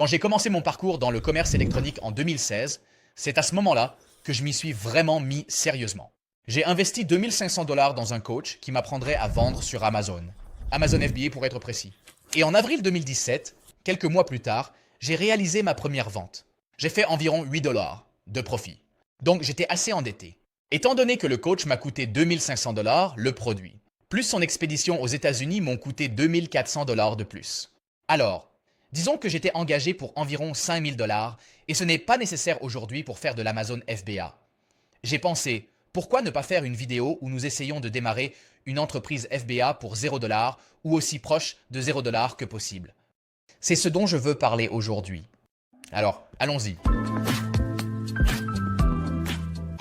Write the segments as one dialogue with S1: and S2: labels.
S1: Quand j'ai commencé mon parcours dans le commerce électronique en 2016, c'est à ce moment-là que je m'y suis vraiment mis sérieusement. J'ai investi 2500 $ dans un coach qui m'apprendrait à vendre sur Amazon. Amazon FBA pour être précis. Et en avril 2017, quelques mois plus tard, j'ai réalisé ma première vente. J'ai fait environ 8 $ de profit. Donc j'étais assez endetté. Étant donné que le coach m'a coûté 2500 $, le produit, plus son expédition aux États-Unis m'ont coûté 2400 $ de plus. Alors, disons que j'étais engagé pour environ 5000 $ et ce n'est pas nécessaire aujourd'hui pour faire de l'Amazon FBA. J'ai pensé, pourquoi ne pas faire une vidéo où nous essayons de démarrer une entreprise FBA pour 0 $ ou aussi proche de 0 $ que possible. C'est ce dont je veux parler aujourd'hui. Alors, allons-y.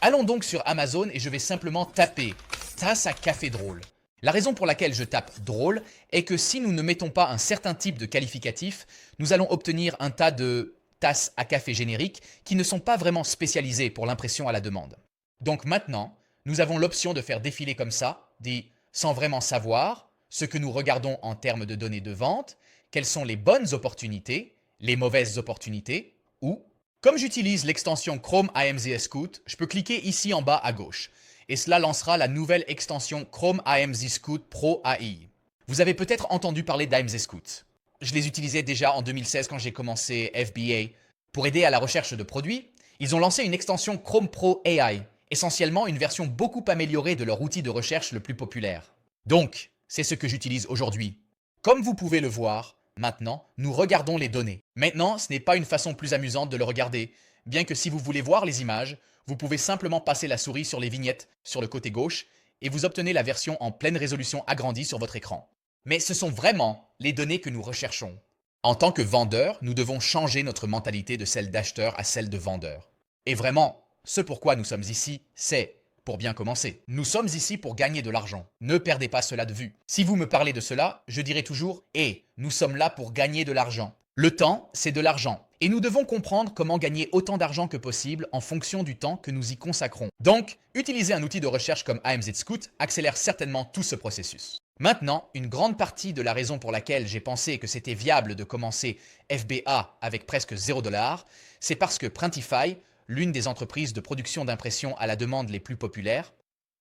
S1: Allons donc sur Amazon et je vais simplement taper « tasse à café drôle ». La raison pour laquelle je tape « drôle » est que si nous ne mettons pas un certain type de qualificatif, nous allons obtenir un tas de tasses à café génériques qui ne sont pas vraiment spécialisées pour l'impression à la demande. Donc maintenant, nous avons l'option de faire défiler comme ça, dit sans vraiment savoir ce que nous regardons en termes de données de vente, quelles sont les bonnes opportunités, les mauvaises opportunités, ou, comme j'utilise l'extension Chrome AMZ Scout, je peux cliquer ici en bas à gauche, et cela lancera la nouvelle extension Chrome AMZ Scout Pro AI. Vous avez peut-être entendu parler d'AMZ Scout. Je les utilisais déjà en 2016 quand j'ai commencé FBA. Pour aider à la recherche de produits, ils ont lancé une extension Chrome Pro AI, essentiellement une version beaucoup améliorée de leur outil de recherche le plus populaire. Donc, c'est ce que j'utilise aujourd'hui. Comme vous pouvez le voir, maintenant, nous regardons les données. Maintenant, ce n'est pas une façon plus amusante de le regarder, bien que si vous voulez voir les images, vous pouvez simplement passer la souris sur les vignettes sur le côté gauche et vous obtenez la version en pleine résolution agrandie sur votre écran. Mais ce sont vraiment les données que nous recherchons. En tant que vendeur, nous devons changer notre mentalité de celle d'acheteur à celle de vendeur. Et vraiment, ce pourquoi nous sommes ici, c'est, pour bien commencer, nous sommes ici pour gagner de l'argent. Ne perdez pas cela de vue. Si vous me parlez de cela, je dirai toujours « Et, nous sommes là pour gagner de l'argent ». Le temps, c'est de l'argent. Et nous devons comprendre comment gagner autant d'argent que possible en fonction du temps que nous y consacrons. Donc, utiliser un outil de recherche comme AMZ Scout accélère certainement tout ce processus. Maintenant, une grande partie de la raison pour laquelle j'ai pensé que c'était viable de commencer FBA avec presque 0 $, c'est parce que Printify, l'une des entreprises de production d'impression à la demande les plus populaires,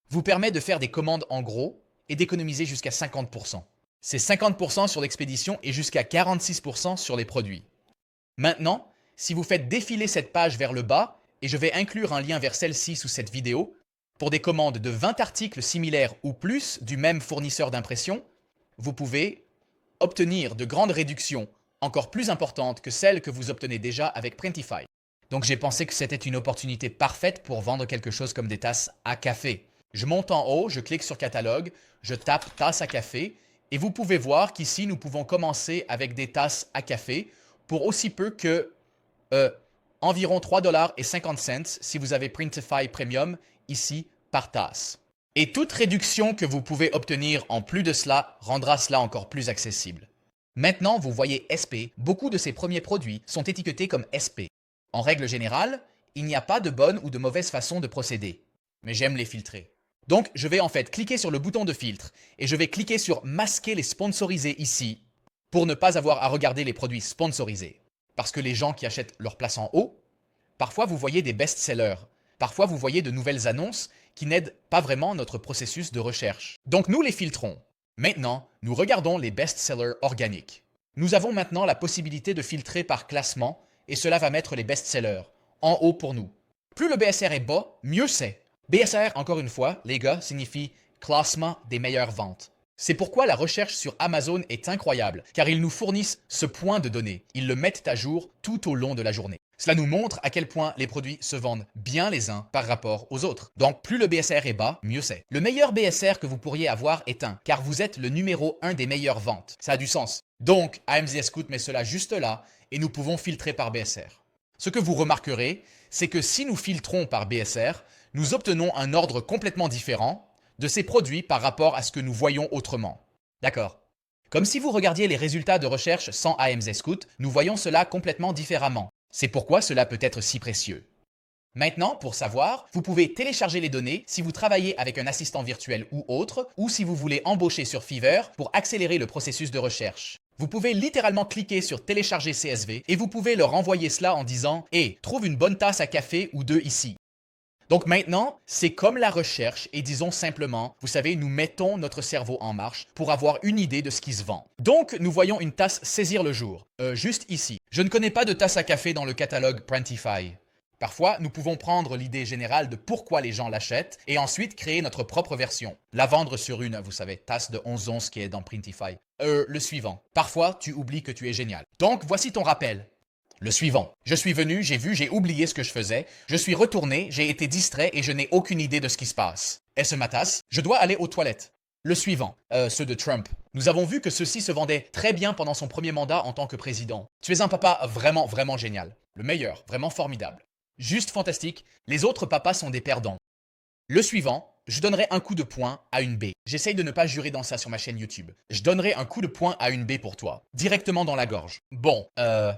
S1: vous permet de faire des commandes en gros et d'économiser jusqu'à 50%. C'est 50% sur l'expédition et jusqu'à 46% sur les produits. Maintenant, si vous faites défiler cette page vers le bas, et je vais inclure un lien vers celle-ci sous cette vidéo, pour des commandes de 20 articles similaires ou plus du même fournisseur d'impression, vous pouvez obtenir de grandes réductions encore plus importantes que celles que vous obtenez déjà avec Printify. Donc j'ai pensé que c'était une opportunité parfaite pour vendre quelque chose comme des tasses à café. Je monte en haut, je clique sur catalogue, je tape tasse à café et vous pouvez voir qu'ici nous pouvons commencer avec des tasses à café pour aussi peu que environ 3,50 $ si vous avez Printify Premium ici par tasse. Et toute réduction que vous pouvez obtenir en plus de cela rendra cela encore plus accessible. Maintenant, vous voyez SP, beaucoup de ces premiers produits sont étiquetés comme SP. En règle générale, il n'y a pas de bonne ou de mauvaise façon de procéder, mais j'aime les filtrer. Donc, je vais en fait cliquer sur le bouton de filtre et je vais cliquer sur masquer les sponsorisés ici pour ne pas avoir à regarder les produits sponsorisés. Parce que les gens qui achètent leur place en haut, parfois vous voyez des best-sellers, parfois vous voyez de nouvelles annonces qui n'aident pas vraiment notre processus de recherche. Donc nous les filtrons. Maintenant, nous regardons les best-sellers organiques. Nous avons maintenant la possibilité de filtrer par classement et cela va mettre les best-sellers en haut pour nous. Plus le BSR est bas, mieux c'est. BSR, encore une fois, les gars, signifie classement des meilleures ventes. C'est pourquoi la recherche sur Amazon est incroyable, car ils nous fournissent ce point de données. Ils le mettent à jour tout au long de la journée. Cela nous montre à quel point les produits se vendent bien les uns par rapport aux autres. Donc plus le BSR est bas, mieux c'est. Le meilleur BSR que vous pourriez avoir est 1, car vous êtes le numéro 1 des meilleures ventes. Ça a du sens. Donc AMZ Scout met cela juste là, et nous pouvons filtrer par BSR. Ce que vous remarquerez, c'est que si nous filtrons par BSR, nous obtenons un ordre complètement différent de ces produits par rapport à ce que nous voyons autrement. D'accord? Comme si vous regardiez les résultats de recherche sans AMZ Scout, nous voyons cela complètement différemment. C'est pourquoi cela peut être si précieux. Maintenant, pour savoir, vous pouvez télécharger les données si vous travaillez avec un assistant virtuel ou autre, ou si vous voulez embaucher sur Fiverr pour accélérer le processus de recherche. Vous pouvez littéralement cliquer sur télécharger CSV et vous pouvez leur envoyer cela en disant « Hey, trouve une bonne tasse à café ou deux ici ». Donc maintenant, c'est comme la recherche et disons simplement, vous savez, nous mettons notre cerveau en marche pour avoir une idée de ce qui se vend. Donc, nous voyons une tasse saisir le jour, juste ici. Je ne connais pas de tasse à café dans le catalogue Printify. Parfois, nous pouvons prendre l'idée générale de pourquoi les gens l'achètent et ensuite créer notre propre version. La vendre sur une, vous savez, tasse de 11 onces qui est dans Printify. Le suivant. Parfois, tu oublies que tu es génial. Donc, voici ton rappel. Le suivant. Je suis venu, j'ai vu, j'ai oublié ce que je faisais. Je suis retourné, j'ai été distrait et je n'ai aucune idée de ce qui se passe. Est-ce ma tasse? Je dois aller aux toilettes. Le suivant. Ceux de Trump. Nous avons vu que ceci se vendait très bien pendant son premier mandat en tant que président. Tu es un papa vraiment, vraiment génial. Le meilleur, vraiment formidable. Juste fantastique. Les autres papas sont des perdants. Le suivant. Je donnerai un coup de poing à une baie. J'essaye de ne pas jurer dans ça sur ma chaîne YouTube. Je donnerai un coup de poing à une baie pour toi. Directement dans la gorge. Bon,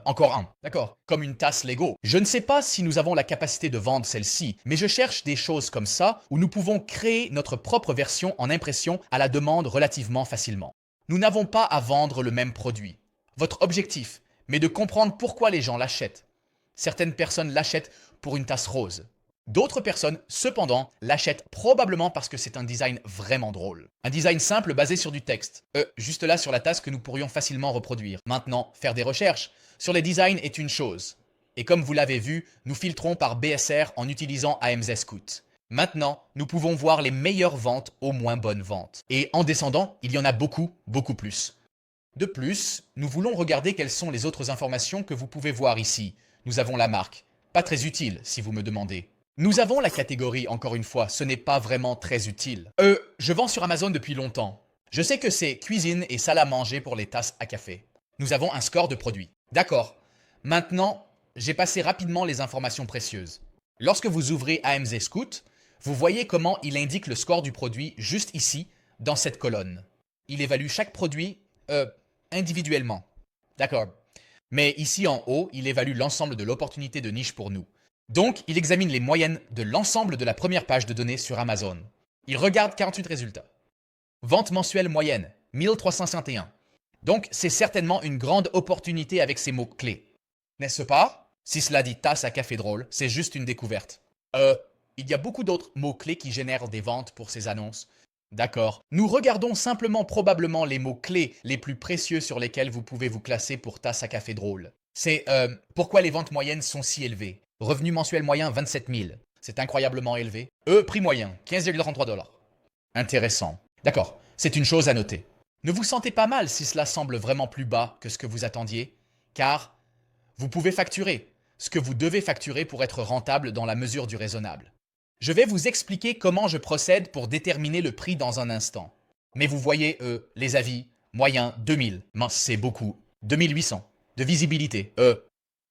S1: encore un. D'accord. Comme une tasse Lego. Je ne sais pas si nous avons la capacité de vendre celle-ci, mais je cherche des choses comme ça où nous pouvons créer notre propre version en impression à la demande relativement facilement. Nous n'avons pas à vendre le même produit. Votre objectif, mais de comprendre pourquoi les gens l'achètent. Certaines personnes l'achètent pour une tasse rose. D'autres personnes, cependant, l'achètent probablement parce que c'est un design vraiment drôle. Un design simple basé sur du texte. Juste là sur la tasse que nous pourrions facilement reproduire. Maintenant, faire des recherches sur les designs est une chose. Et comme vous l'avez vu, nous filtrons par BSR en utilisant AMZ Scout. Maintenant, nous pouvons voir les meilleures ventes aux moins bonnes ventes. Et en descendant, il y en a beaucoup, beaucoup plus. De plus, nous voulons regarder quelles sont les autres informations que vous pouvez voir ici. Nous avons la marque. Pas très utile, si vous me demandez. Nous avons la catégorie, encore une fois, ce n'est pas vraiment très utile. Je vends sur Amazon depuis longtemps. Je sais que c'est cuisine et salle à manger pour les tasses à café. Nous avons un score de produits. D'accord. Maintenant, j'ai passé rapidement les informations précieuses. Lorsque vous ouvrez AMZ Scout, vous voyez comment il indique le score du produit juste ici, dans cette colonne. Il évalue chaque produit, individuellement. D'accord. Mais ici en haut, il évalue l'ensemble de l'opportunité de niche pour nous. Donc, il examine les moyennes de l'ensemble de la première page de données sur Amazon. Il regarde 48 résultats. Vente mensuelle moyenne, 1351. Donc, c'est certainement une grande opportunité avec ces mots-clés. N'est-ce pas? Si cela dit tasse à café drôle, c'est juste une découverte. Il y a beaucoup d'autres mots-clés qui génèrent des ventes pour ces annonces. D'accord. Nous regardons simplement probablement les mots-clés les plus précieux sur lesquels vous pouvez vous classer pour tasse à café drôle. C'est pourquoi les ventes moyennes sont si élevées. Revenu mensuel moyen 27 000. C'est incroyablement élevé. Prix moyen 15,33 $. Intéressant. D'accord, c'est une chose à noter. Ne vous sentez pas mal si cela semble vraiment plus bas que ce que vous attendiez, car vous pouvez facturer ce que vous devez facturer pour être rentable dans la mesure du raisonnable. Je vais vous expliquer comment je procède pour déterminer le prix dans un instant. Mais vous voyez, les avis, moyen 2000, mince c'est beaucoup, 2800, de visibilité,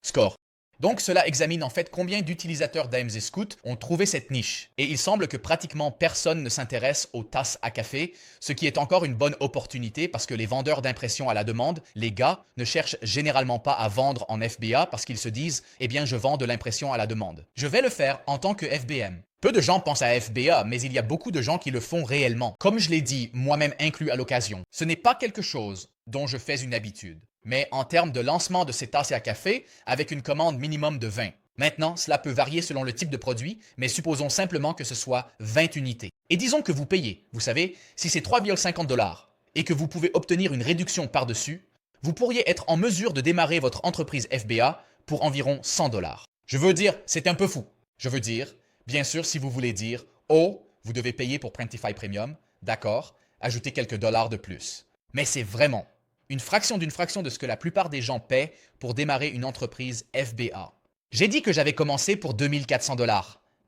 S1: score. Donc cela examine en fait combien d'utilisateurs d'AMZ Scout ont trouvé cette niche. Et il semble que pratiquement personne ne s'intéresse aux tasses à café, ce qui est encore une bonne opportunité parce que les vendeurs d'impression à la demande, les gars, ne cherchent généralement pas à vendre en FBA parce qu'ils se disent « Eh bien je vends de l'impression à la demande ». Je vais le faire en tant que FBM. Peu de gens pensent à FBA, mais il y a beaucoup de gens qui le font réellement. Comme je l'ai dit, moi-même inclus à l'occasion, ce n'est pas quelque chose dont je fais une habitude. Mais en termes de lancement de ces tasses à café, avec une commande minimum de 20. Maintenant, cela peut varier selon le type de produit, mais supposons simplement que ce soit 20 unités. Et disons que vous payez, vous savez, si c'est 3,50 $, et que vous pouvez obtenir une réduction par-dessus, vous pourriez être en mesure de démarrer votre entreprise FBA pour environ 100 $. Je veux dire, c'est un peu fou. Je veux dire, bien sûr, si vous voulez dire, oh, vous devez payer pour Printify Premium, d'accord, ajoutez quelques dollars de plus. Mais c'est vraiment une fraction d'une fraction de ce que la plupart des gens paient pour démarrer une entreprise FBA. J'ai dit que j'avais commencé pour 2400 $.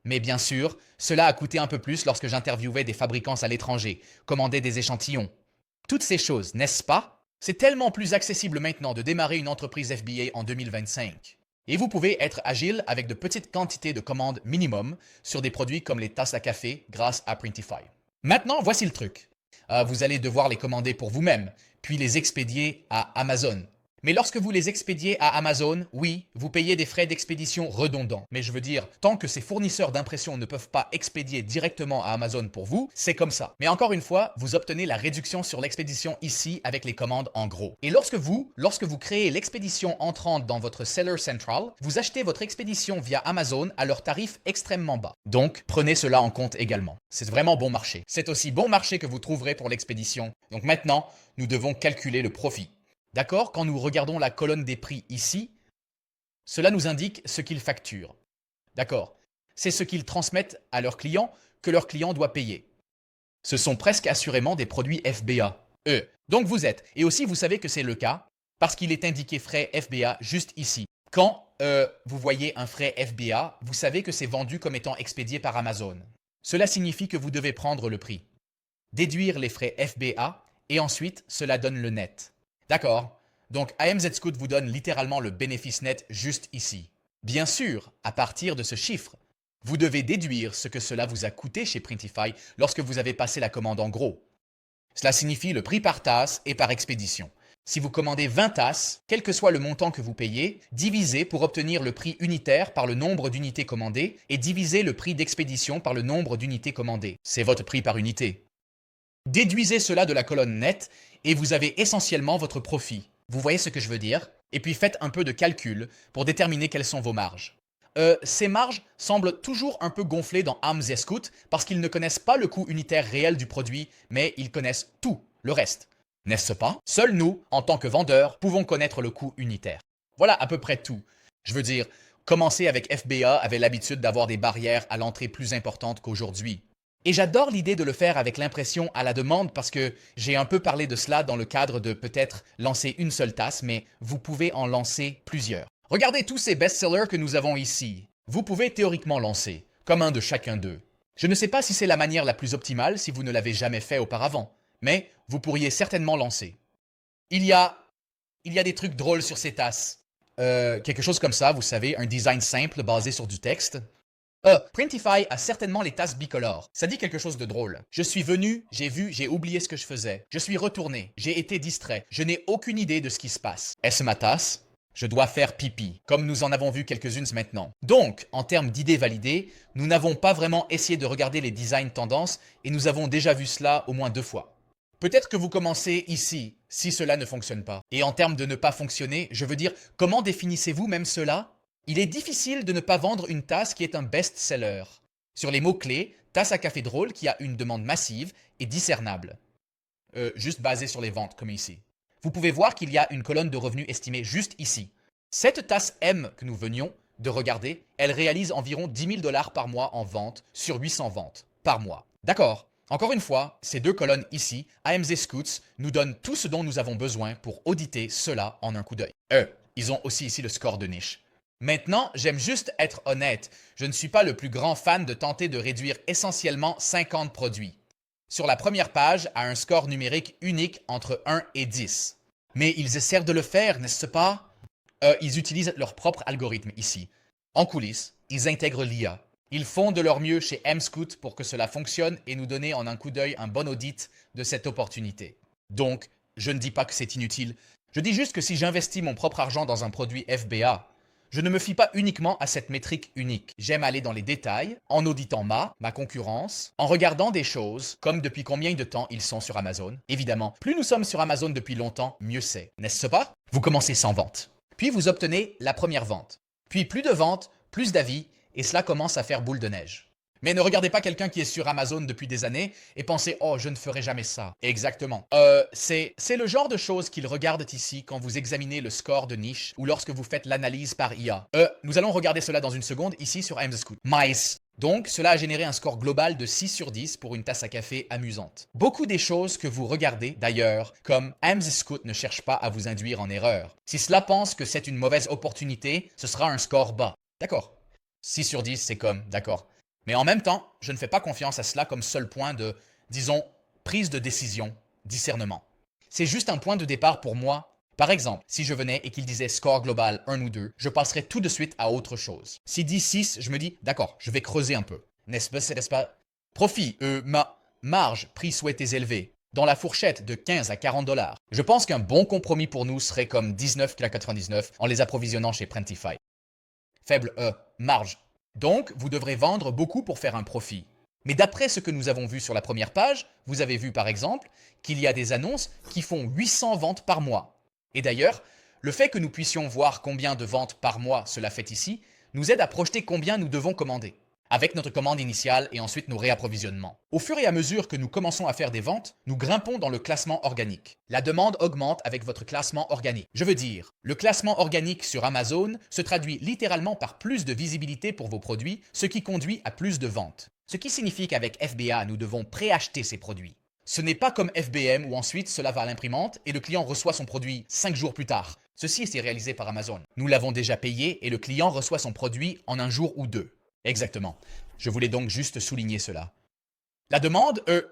S1: Mais bien sûr, cela a coûté un peu plus lorsque j'interviewais des fabricants à l'étranger, commandais des échantillons. Toutes ces choses, n'est-ce pas? C'est tellement plus accessible maintenant de démarrer une entreprise FBA en 2025. Et vous pouvez être agile avec de petites quantités de commandes minimum sur des produits comme les tasses à café grâce à Printify. Maintenant, voici le truc. Vous allez devoir les commander pour vous-même, puis les expédier à Amazon. Mais lorsque vous les expédiez à Amazon, oui, vous payez des frais d'expédition redondants. Mais je veux dire, tant que ces fournisseurs d'impression ne peuvent pas expédier directement à Amazon pour vous, c'est comme ça. Mais encore une fois, vous obtenez la réduction sur l'expédition ici avec les commandes en gros. Et lorsque vous créez l'expédition entrante dans votre Seller Central, vous achetez votre expédition via Amazon à leur tarif extrêmement bas. Donc, prenez cela en compte également. C'est vraiment bon marché. C'est aussi bon marché que vous trouverez pour l'expédition. Donc maintenant, nous devons calculer le profit. D'accord? Quand nous regardons la colonne des prix ici, cela nous indique ce qu'ils facturent. D'accord? C'est ce qu'ils transmettent à leurs clients que leur client doit payer. Ce sont presque assurément des produits FBA. Donc vous êtes, et aussi vous savez que c'est le cas, parce qu'il est indiqué frais FBA juste ici. Quand vous voyez un frais FBA, vous savez que c'est vendu comme étant expédié par Amazon. Cela signifie que vous devez prendre le prix, déduire les frais FBA, et ensuite cela donne le net. D'accord? Donc AMZ Scout vous donne littéralement le bénéfice net juste ici. Bien sûr, à partir de ce chiffre, vous devez déduire ce que cela vous a coûté chez Printify lorsque vous avez passé la commande en gros. Cela signifie le prix par tasse et par expédition. Si vous commandez 20 tasses, quel que soit le montant que vous payez, divisez pour obtenir le prix unitaire par le nombre d'unités commandées et divisez le prix d'expédition par le nombre d'unités commandées. C'est votre prix par unité. Déduisez cela de la colonne nette et vous avez essentiellement votre profit. Vous voyez ce que je veux dire? Et puis faites un peu de calcul pour déterminer quelles sont vos marges. Ces marges semblent toujours un peu gonflées dans AMZ Scout parce qu'ils ne connaissent pas le coût unitaire réel du produit, mais ils connaissent tout le reste. N'est-ce pas? Seuls nous, en tant que vendeurs, pouvons connaître le coût unitaire. Voilà à peu près tout. Je veux dire, commencer avec FBA avait l'habitude d'avoir des barrières à l'entrée plus importantes qu'aujourd'hui. Et j'adore l'idée de le faire avec l'impression à la demande parce que j'ai un peu parlé de cela dans le cadre de peut-être lancer une seule tasse, mais vous pouvez en lancer plusieurs. Regardez tous ces best-sellers que nous avons ici. Vous pouvez théoriquement lancer, comme un de chacun d'eux. Je ne sais pas si c'est la manière la plus optimale si vous ne l'avez jamais fait auparavant, mais vous pourriez certainement lancer. Il y a des trucs drôles sur ces tasses. Quelque chose comme ça, vous savez, un design simple basé sur du texte. Printify a certainement les tasses bicolores. Ça dit quelque chose de drôle. Je suis venu, j'ai vu, j'ai oublié ce que je faisais. Je suis retourné, j'ai été distrait. Je n'ai aucune idée de ce qui se passe. Est-ce ma tasse? Je dois faire pipi, comme nous en avons vu quelques-unes maintenant. Donc, en termes d'idées validées, nous n'avons pas vraiment essayé de regarder les designs tendances et nous avons déjà vu cela au moins 2 fois. Peut-être que vous commencez ici, si cela ne fonctionne pas. Et en termes de ne pas fonctionner, je veux dire, comment définissez-vous même cela? Il est difficile de ne pas vendre une tasse qui est un best-seller. Sur les mots-clés, tasse à café drôle qui a une demande massive et discernable. Juste basée sur les ventes, comme ici. Vous pouvez voir qu'il y a une colonne de revenus estimée juste ici. Cette tasse M que nous venions de regarder, elle réalise environ 10 000 $ par mois en vente sur 800 ventes par mois. D'accord. Encore une fois, ces 2 colonnes ici, AMZ Scouts, nous donnent tout ce dont nous avons besoin pour auditer cela en un coup d'œil. Ils ont aussi ici le score de niche. Maintenant, j'aime juste être honnête. Je ne suis pas le plus grand fan de tenter de réduire essentiellement 50 produits sur la première page à un score numérique unique entre 1 et 10. Mais ils essaient de le faire, n'est-ce pas? Ils utilisent leur propre algorithme ici. En coulisses, ils intègrent l'IA. Ils font de leur mieux chez MScout pour que cela fonctionne et nous donner en un coup d'œil un bon audit de cette opportunité. Donc, je ne dis pas que c'est inutile. Je dis juste que si j'investis mon propre argent dans un produit FBA, je ne me fie pas uniquement à cette métrique unique. J'aime aller dans les détails, en auditant ma concurrence, en regardant des choses comme depuis combien de temps ils sont sur Amazon. Évidemment, plus nous sommes sur Amazon depuis longtemps, mieux c'est, n'est-ce pas? Vous commencez sans vente. Puis vous obtenez la première vente. Puis plus de ventes, plus d'avis, et cela commence à faire boule de neige. Mais ne regardez pas quelqu'un qui est sur Amazon depuis des années et pensez « Oh, je ne ferai jamais ça ». Exactement. C'est le genre de choses qu'ils regardent ici quand vous examinez le score de niche ou lorsque vous faites l'analyse par IA. Nous allons regarder cela dans une seconde ici sur AMZ Scout. Mice. Donc, cela a généré un score global de 6 sur 10 pour une tasse à café amusante. Beaucoup des choses que vous regardez, d'ailleurs, comme AMZ Scout ne cherche pas à vous induire en erreur. Si cela pense que c'est une mauvaise opportunité, ce sera un score bas. D'accord. 6 sur 10, c'est comme, d'accord. Mais en même temps, je ne fais pas confiance à cela comme seul point de, disons, prise de décision, discernement. C'est juste un point de départ pour moi. Par exemple, si je venais et qu'il disait score global 1 ou 2, je passerais tout de suite à autre chose. S'il dit 6, je me dis, d'accord, je vais creuser un peu. N'est-ce pas? Profit, marge, prix souhaité élevé. dans la fourchette de 15 à 40 dollars. Je pense qu'un bon compromis pour nous serait comme 19,99 en les approvisionnant chez Printify. Faible marge. Donc, vous devrez vendre beaucoup pour faire un profit. Mais d'après ce que nous avons vu sur la première page, vous avez vu par exemple qu'il y a des annonces qui font 800 ventes par mois. Et d'ailleurs, le fait que nous puissions voir combien de ventes par mois cela fait ici, nous aide à projeter combien nous devons commander, avec notre commande initiale et ensuite nos réapprovisionnements. Au fur et à mesure que nous commençons à faire des ventes, nous grimpons dans le classement organique. La demande augmente avec votre classement organique. Je veux dire, le classement organique sur Amazon se traduit littéralement par plus de visibilité pour vos produits, ce qui conduit à plus de ventes. Ce qui signifie qu'avec FBA, nous devons préacheter ces produits. Ce n'est pas comme FBM où ensuite cela va à l'imprimante et le client reçoit son produit 5 jours plus tard. Ceci est réalisé par Amazon. Nous l'avons déjà payé et le client reçoit son produit en un jour ou deux. Exactement. Je voulais donc juste souligner cela. La demande est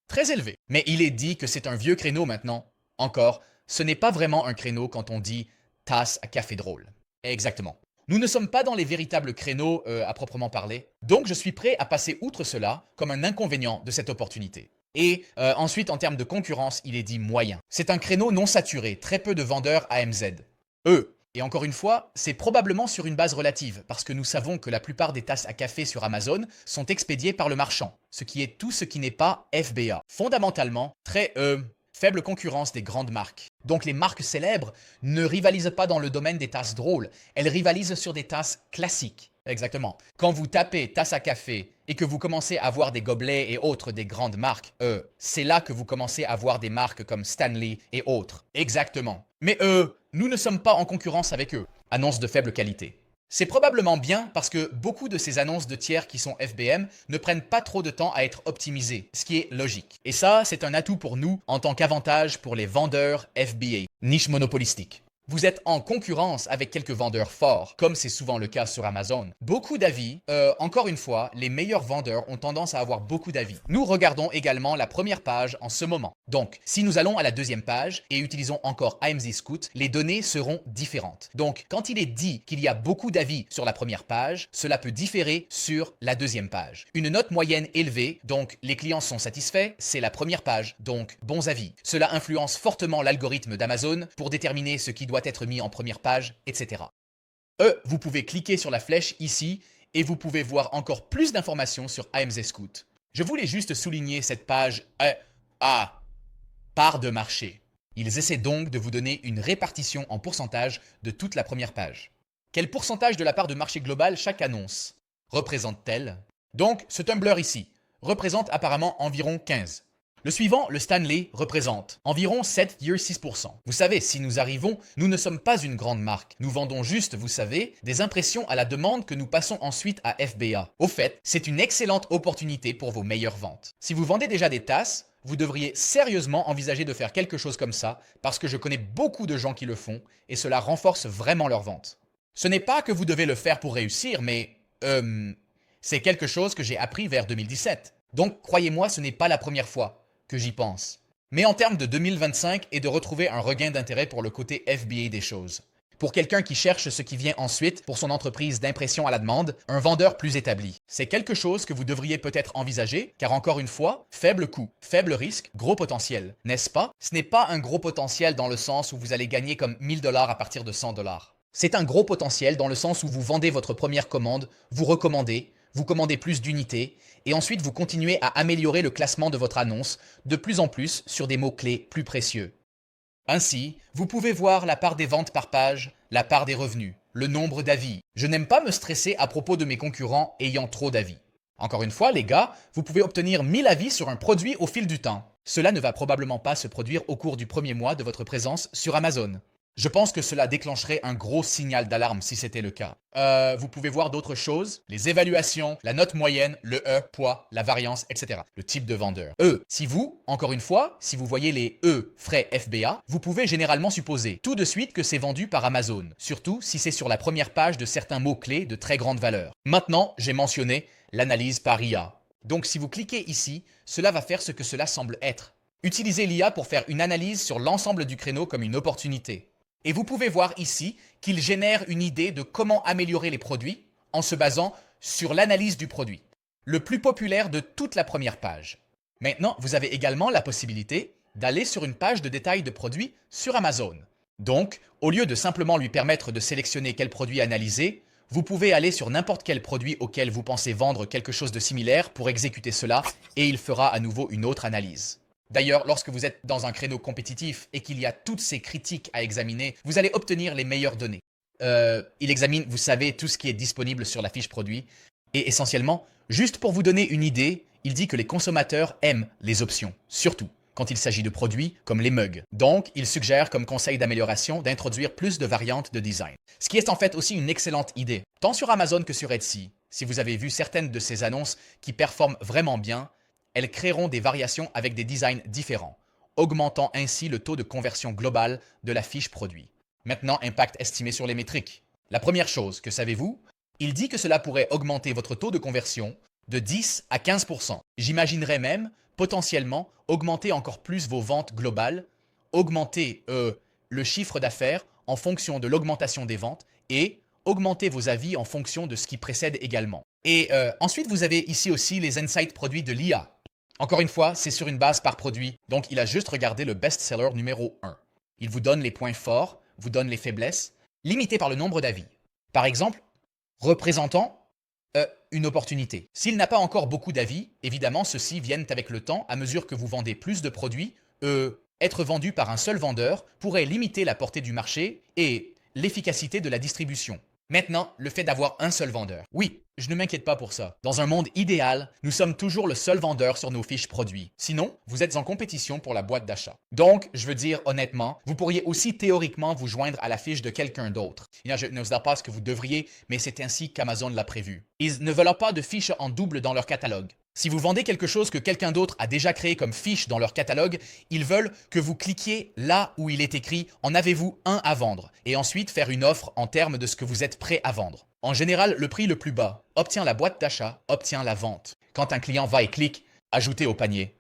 S1: très élevée. Mais il est dit que c'est un vieux créneau maintenant. Encore, ce n'est pas vraiment un créneau quand on dit tasse à café drôle. Exactement. Nous ne sommes pas dans les véritables créneaux à proprement parler. Donc je suis prêt à passer outre cela comme un inconvénient de cette opportunité. Et ensuite, en termes de concurrence, il est dit moyen. C'est un créneau non saturé, très peu de vendeurs AMZ. Et encore une fois, c'est probablement sur une base relative, parce que nous savons que la plupart des tasses à café sur Amazon sont expédiées par le marchand, ce qui est tout ce qui n'est pas FBA. Fondamentalement, très faible concurrence des grandes marques. Donc les marques célèbres ne rivalisent pas dans le domaine des tasses drôles, elles rivalisent sur des tasses classiques. Exactement. Quand vous tapez tasse à café et que vous commencez à voir des gobelets et autres des grandes marques, c'est là que vous commencez à voir des marques comme Stanley et autres. Exactement. Mais nous ne sommes pas en concurrence avec eux. Annonces de faible qualité. C'est probablement bien parce que beaucoup de ces annonces de tiers qui sont FBM ne prennent pas trop de temps à être optimisées, ce qui est logique. Et ça, c'est un atout pour nous en tant qu'avantage pour les vendeurs FBA, niche monopolistique. Vous êtes en concurrence avec quelques vendeurs forts, comme c'est souvent le cas sur Amazon. Beaucoup d'avis, encore une fois, les meilleurs vendeurs ont tendance à avoir beaucoup d'avis. Nous regardons également la première page en ce moment. Donc, si nous allons à la deuxième page et utilisons encore AMZ Scout, les données seront différentes. Donc, quand il est dit qu'il y a beaucoup d'avis sur la première page, cela peut différer sur la deuxième page. Une note moyenne élevée, donc les clients sont satisfaits, c'est la première page, donc bons avis. Cela influence fortement l'algorithme d'Amazon pour déterminer ce qui doit être mis en première page, etc. Vous pouvez cliquer sur la flèche ici et vous pouvez voir encore plus d'informations sur AMZ Scout. Je voulais juste souligner cette page part de marché. Ils essaient donc de vous donner une répartition en pourcentage de toute la première page. Quel pourcentage de la part de marché globale chaque annonce représente-t-elle? Donc, ce Tumblr ici représente apparemment environ 15. Le suivant, le Stanley, représente environ 7,6%. Vous savez, si nous arrivons, nous ne sommes pas une grande marque. Nous vendons juste, vous savez, des impressions à la demande que nous passons ensuite à FBA. Au fait, c'est une excellente opportunité pour vos meilleures ventes. Si vous vendez déjà des tasses, vous devriez sérieusement envisager de faire quelque chose comme ça, parce que je connais beaucoup de gens qui le font, et cela renforce vraiment leurs ventes. Ce n'est pas que vous devez le faire pour réussir, mais c'est quelque chose que j'ai appris vers 2017. Donc, croyez-moi, ce n'est pas la première fois que j'y pense. Mais en termes de 2025 et de retrouver un regain d'intérêt pour le côté FBA des choses. Pour quelqu'un qui cherche ce qui vient ensuite pour son entreprise d'impression à la demande, un vendeur plus établi. C'est quelque chose que vous devriez peut-être envisager, car encore une fois, faible coût, faible risque, gros potentiel, n'est-ce pas? Ce n'est pas un gros potentiel dans le sens où vous allez gagner comme 1000 $ à partir de 100 $. C'est un gros potentiel dans le sens où vous vendez votre première commande, vous recommandez, vous commandez plus d'unités, et ensuite vous continuez à améliorer le classement de votre annonce de plus en plus sur des mots-clés plus précieux. Ainsi, vous pouvez voir la part des ventes par page, la part des revenus, le nombre d'avis. Je n'aime pas me stresser à propos de mes concurrents ayant trop d'avis. Encore une fois, les gars, vous pouvez obtenir 1000 avis sur un produit au fil du temps. Cela ne va probablement pas se produire au cours du premier mois de votre présence sur Amazon. Je pense que cela déclencherait un gros signal d'alarme si c'était le cas. Vous pouvez voir d'autres choses, les évaluations, la note moyenne, le poids, la variance, etc. Le type de vendeur. Si vous, encore une fois, si vous voyez les frais FBA, vous pouvez généralement supposer tout de suite que c'est vendu par Amazon, surtout si c'est sur la première page de certains mots-clés de très grande valeur. Maintenant, j'ai mentionné l'analyse par IA. Donc si vous cliquez ici, cela va faire ce que cela semble être. Utilisez l'IA pour faire une analyse sur l'ensemble du créneau comme une opportunité. Et vous pouvez voir ici qu'il génère une idée de comment améliorer les produits en se basant sur l'analyse du produit, le plus populaire de toute la première page. Maintenant, vous avez également la possibilité d'aller sur une page de détail de produits sur Amazon. Donc, au lieu de simplement lui permettre de sélectionner quel produit analyser, vous pouvez aller sur n'importe quel produit auquel vous pensez vendre quelque chose de similaire pour exécuter cela et il fera à nouveau une autre analyse. D'ailleurs, lorsque vous êtes dans un créneau compétitif et qu'il y a toutes ces critiques à examiner, vous allez obtenir les meilleures données. Il examine, vous savez, tout ce qui est disponible sur la fiche produit et essentiellement, juste pour vous donner une idée, il dit que les consommateurs aiment les options, surtout quand il s'agit de produits comme les mugs. Donc, il suggère comme conseil d'amélioration d'introduire plus de variantes de design. Ce qui est en fait aussi une excellente idée, tant sur Amazon que sur Etsy. Si vous avez vu certaines de ces annonces qui performent vraiment bien, elles créeront des variations avec des designs différents, augmentant ainsi le taux de conversion global de la fiche produit. Maintenant, impact estimé sur les métriques. La première chose, que savez-vous? Il dit que cela pourrait augmenter votre taux de conversion de 10 à 15%. J'imaginerais même, potentiellement, augmenter encore plus vos ventes globales, augmenter le chiffre d'affaires en fonction de l'augmentation des ventes et augmenter vos avis en fonction de ce qui précède également. Et ensuite, vous avez ici aussi les insights produits de l'IA. Encore une fois, c'est sur une base par produit, donc il a juste regardé le best-seller numéro 1. Il vous donne les points forts, vous donne les faiblesses, limitées par le nombre d'avis. Par exemple, représentant une opportunité. S'il n'a pas encore beaucoup d'avis, évidemment, ceux-ci viennent avec le temps à mesure que vous vendez plus de produits. Être vendu par un seul vendeur pourrait limiter la portée du marché et l'efficacité de la distribution. Maintenant, le fait d'avoir un seul vendeur. Oui, je ne m'inquiète pas pour ça. Dans un monde idéal, nous sommes toujours le seul vendeur sur nos fiches produits. Sinon, vous êtes en compétition pour la boîte d'achat. Donc, je veux dire honnêtement, vous pourriez aussi théoriquement vous joindre à la fiche de quelqu'un d'autre. Je ne sais pas ce que vous devriez, mais c'est ainsi qu'Amazon l'a prévu. Ils ne veulent pas de fiches en double dans leur catalogue. Si vous vendez quelque chose que quelqu'un d'autre a déjà créé comme fiche dans leur catalogue, ils veulent que vous cliquiez là où il est écrit « En avez-vous un à vendre ?» et ensuite faire une offre en termes de ce que vous êtes prêt à vendre. En général, le prix le plus bas obtient la boîte d'achat, obtient la vente. Quand un client va et clique « Ajouter au panier »,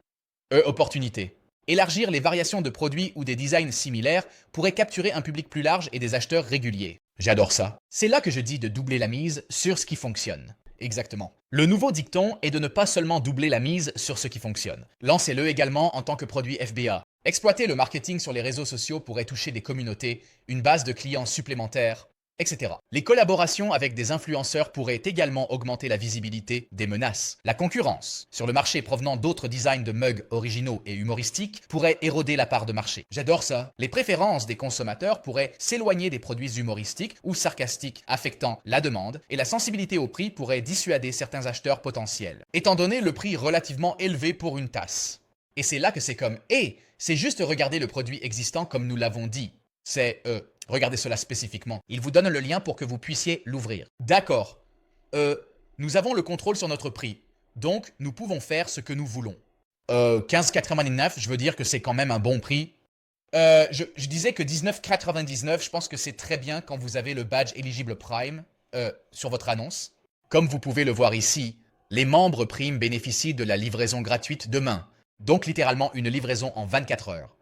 S1: opportunité. Élargir les variations de produits ou des designs similaires pourrait capturer un public plus large et des acheteurs réguliers. J'adore ça. C'est là que je dis de doubler la mise sur ce qui fonctionne. Exactement. Le nouveau dicton est de ne pas seulement doubler la mise sur ce qui fonctionne. Lancez-le également en tant que produit FBA. Exploiter le marketing sur les réseaux sociaux pourrait toucher des communautés, une base de clients supplémentaires, etc. Les collaborations avec des influenceurs pourraient également augmenter la visibilité des menaces. La concurrence sur le marché provenant d'autres designs de mugs originaux et humoristiques pourrait éroder la part de marché. J'adore ça. Les préférences des consommateurs pourraient s'éloigner des produits humoristiques ou sarcastiques, affectant la demande, et la sensibilité au prix pourrait dissuader certains acheteurs potentiels, étant donné le prix relativement élevé pour une tasse. Et c'est là que c'est comme « Hey, c'est juste regarder le produit existant comme nous l'avons dit. » C'est regardez cela spécifiquement. Il vous donne le lien pour que vous puissiez l'ouvrir. D'accord. Nous avons le contrôle sur notre prix. Donc, nous pouvons faire ce que nous voulons. 15,99, je veux dire que c'est quand même un bon prix. Je disais que 19,99, je pense que c'est très bien quand vous avez le badge éligible Prime sur votre annonce. Comme vous pouvez le voir ici, les membres Prime bénéficient de la livraison gratuite demain. Donc littéralement une livraison en 24 heures.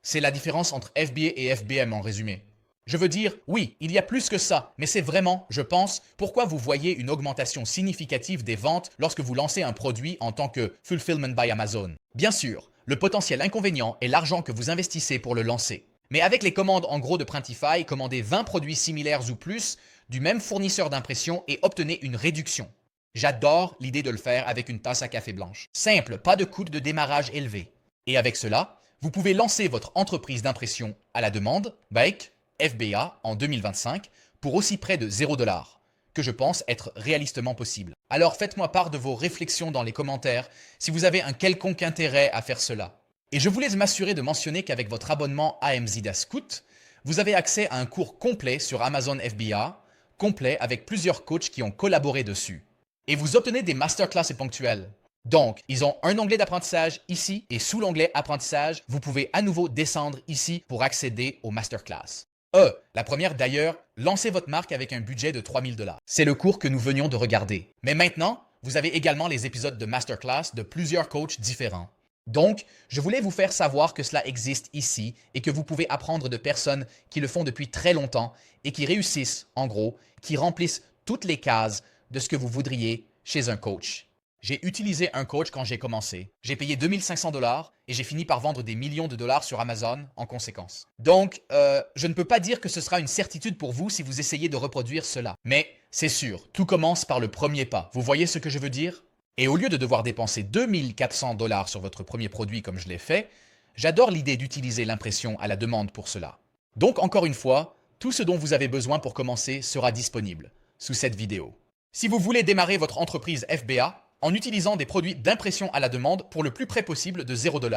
S1: C'est la différence entre FBA et FBM en résumé. Je veux dire, oui, il y a plus que ça, mais c'est vraiment, je pense, pourquoi vous voyez une augmentation significative des ventes lorsque vous lancez un produit en tant que Fulfillment by Amazon. Bien sûr, le potentiel inconvénient est l'argent que vous investissez pour le lancer. Mais avec les commandes en gros de Printify, commandez 20 produits similaires ou plus du même fournisseur d'impression et obtenez une réduction. J'adore l'idée de le faire avec une tasse à café blanche. Simple, pas de coût de démarrage élevé. Et avec cela, vous pouvez lancer votre entreprise d'impression à la demande, Bake, FBA, en 2025, pour aussi près de 0$, que je pense être réalistement possible. Alors faites-moi part de vos réflexions dans les commentaires si vous avez un quelconque intérêt à faire cela. Et je voulais m'assurer de mentionner qu'avec votre abonnement AMZDA Scout, vous avez accès à un cours complet sur Amazon FBA, complet avec plusieurs coachs qui ont collaboré dessus. Et vous obtenez des masterclass ponctuelles. Donc, ils ont un onglet d'apprentissage ici et sous l'onglet apprentissage, vous pouvez à nouveau descendre ici pour accéder aux masterclass. La première d'ailleurs, lancez votre marque avec un budget de 3000$. C'est le cours que nous venions de regarder. Mais maintenant, vous avez également les épisodes de masterclass de plusieurs coachs différents. Donc, je voulais vous faire savoir que cela existe ici et que vous pouvez apprendre de personnes qui le font depuis très longtemps et qui réussissent, en gros, qui remplissent toutes les cases de ce que vous voudriez chez un coach. J'ai utilisé un coach quand j'ai commencé. J'ai payé 2500 $ et j'ai fini par vendre des millions de dollars sur Amazon en conséquence. Donc, je ne peux pas dire que ce sera une certitude pour vous si vous essayez de reproduire cela. Mais c'est sûr, tout commence par le premier pas. Vous voyez ce que je veux dire? Et au lieu de devoir dépenser 2400 $ sur votre premier produit comme je l'ai fait, j'adore l'idée d'utiliser l'impression à la demande pour cela. Donc encore une fois, tout ce dont vous avez besoin pour commencer sera disponible sous cette vidéo. Si vous voulez démarrer votre entreprise FBA en utilisant des produits d'impression à la demande pour le plus près possible de 0 $,